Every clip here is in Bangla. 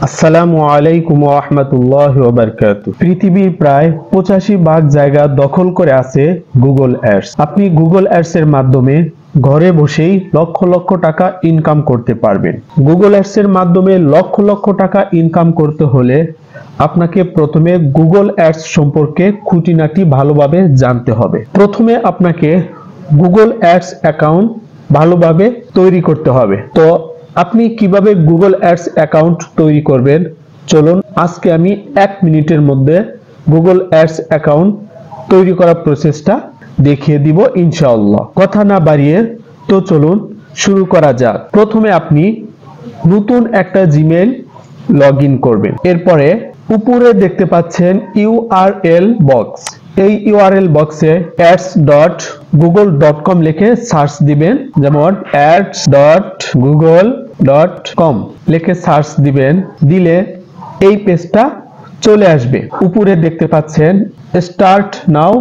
আসসালামু আলাইকুম ওয়া রাহমাতুল্লাহি ওয়া বারাকাতুহু। পৃথিবীর প্রায় 85 ভাগ জায়গা দখল করে আছে গুগল অ্যাডস। আপনি গুগল অ্যাডস এর মাধ্যমে ঘরে বসেই লক্ষ লক্ষ টাকা ইনকাম করতে পারবেন। গুগল অ্যাডস এর মাধ্যমে লক্ষ লক্ষ টাকা ইনকাম করতে হলে আপনাকে প্রথমে গুগল অ্যাডস সম্পর্কে খুঁটিনাটি ভালোভাবে জানতে হবে। প্রথমে আপনাকে গুগল অ্যাডস অ্যাকাউন্ট ভালোভাবে তৈরি করতে হবে। তো আপনি কিভাবে গুগল অ্যাডস অ্যাকাউন্ট তৈরি করবেন, চলুন আজকে আমি 1 মিনিটের মধ্যে গুগল অ্যাডস অ্যাকাউন্ট তৈরি করার প্রসেসটা দেখিয়ে দিব ইনশাআল্লাহ। কথা না বাড়িয়ে তো চলুন শুরু করা যাক। প্রথমে আপনি নতুন একটা জিমেইল লগইন করবেন। এরপরে উপরে দেখতে পাচ্ছেন ইউআরএল বক্স। এই ইউআরএল বক্সে ads.google.com লিখে সার্চ দিবেন, যেমন ads.google.com লিখে সার্চ দিবেন। দিলে এই পেজটা চলে আসবে। উপরে দেখতে পাচ্ছেন স্টার্ট নাও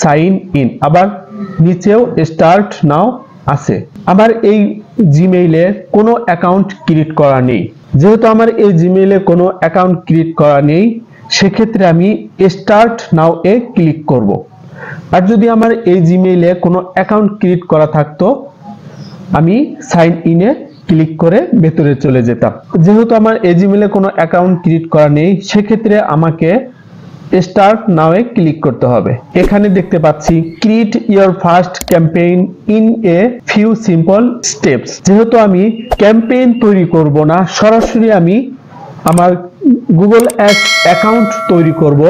সাইন ইন, আবার নিচেও স্টার্ট নাও আছে। আমার এই জিমেইলে কোনো অ্যাকাউন্ট ক্রিয়েট করা নেই। যেহেতু আমার এই জিমেইলে কোনো অ্যাকাউন্ট ক্রিয়েট করা নেই, সেক্ষেত্রে আমি স্টার্ট নাও এ ক্লিক করব। আর যদি আমার এই জিমেইলে কোনো অ্যাকাউন্ট ক্রিয়েট করা থাকতো, আমি সাইন ইনে ক্লিক করে ভেতরে চলে যেতাম। যেহেতু আমার এই জিমেইলে কোনো অ্যাকাউন্ট ক্রিয়েট করা নেই, সেক্ষেত্রে আমাকে স্টার্ট নাও এ ক্লিক করতে হবে। এখানে দেখতে পাচ্ছি create your first campaign in a few simple steps. যেহেতু আমি ক্যাম্পেইন তৈরি করব না, সরাসরি আমি আমার গুগল অ্যাডস অ্যাকাউন্ট তৈরি করব,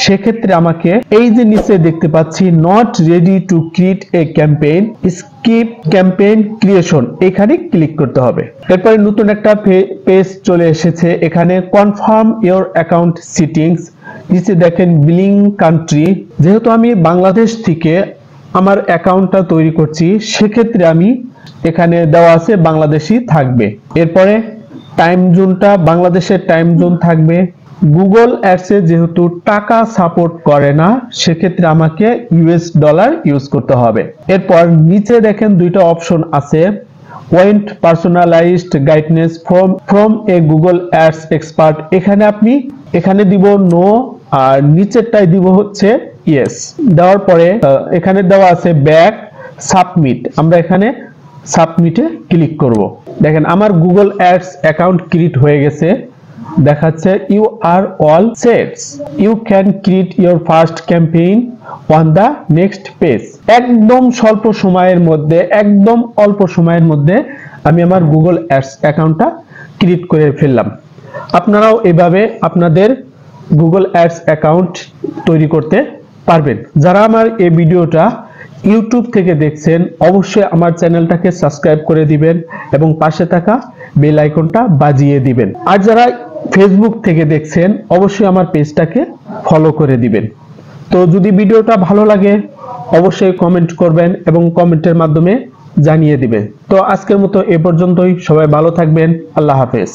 সেক্ষেত্রে আমাকে এই যে নিচে দেখতে পাচ্ছি not ready to create a campaign, skip campaign creation, এখানে ক্লিক করতে হবে। এরপরে নতুন একটা পেজ চলে এসেছে। এখানে কনফার্ম ইওর অ্যাকাউন্ট সেটিংস। নিচে দেখেন বিলিং কান্ট্রি। যেহেতু আমি বাংলাদেশ থেকে আমার অ্যাকাউন্টটা তৈরি করছি, সেক্ষেত্রে আমি এখানে দেওয়া আছে বাংলাদেশি থাকবে। এরপরে টাইম জোনটা বাংলাদেশের টাইম জোন থাকবে। গুগল অ্যাডসে যেহেতু টাকা সাপোর্ট করে না, সেক্ষেত্রে আমাকে ইউএস ডলার ইউজ করতে হবে। এরপর নিচে দেখেন দুইটা অপশন আছে, went personalised guidance from a Google ads expert. এখানে দিব নো, আর নিচেরটাই দিব হচ্ছে ইয়েস। দেওয়ার পরে এখানে দেওয়া আছে ব্যাক সাবমিট, আমরা এখানে সাবমিটে ক্লিক করব। দেখেন আমার গুগল অ্যাডস অ্যাকাউন্ট ক্রিয়েট হয়ে গেছে। দেখাচ্ছে you are all sets, you can create your first campaign on the next page. একদম স্বল্প সময়ের মধ্যে, একদম অল্প সময়ের মধ্যে আমি আমার গুগল অ্যাডস অ্যাকাউন্টটা ক্রিয়েট করে ফেললাম। আপনারাও এভাবে আপনাদের গুগল অ্যাডস অ্যাকাউন্ট তৈরি করতে পারবেন। যারা আমার এই ভিডিওটা ইউটিউব থেকে দেখছেন, অবশ্যই আমার চ্যানেলটাকে সাবস্ক্রাইব করে দিবেন এবং পাশে থাকা বেল আইকনটা বাজিয়ে দিবেন। আর যারা ফেসবুক থেকে দেখছেন, অবশ্যই আমার পেজটাকে ফলো করে দিবেন। তো যদি ভিডিওটা ভালো লাগে, অবশ্যই কমেন্ট করবেন এবং কমেন্টের মাধ্যমে জানিয়ে দিবেন। তো আজকের মতো এ পর্যন্তই। সবাই ভালো থাকবেন। আল্লাহ হাফেজ।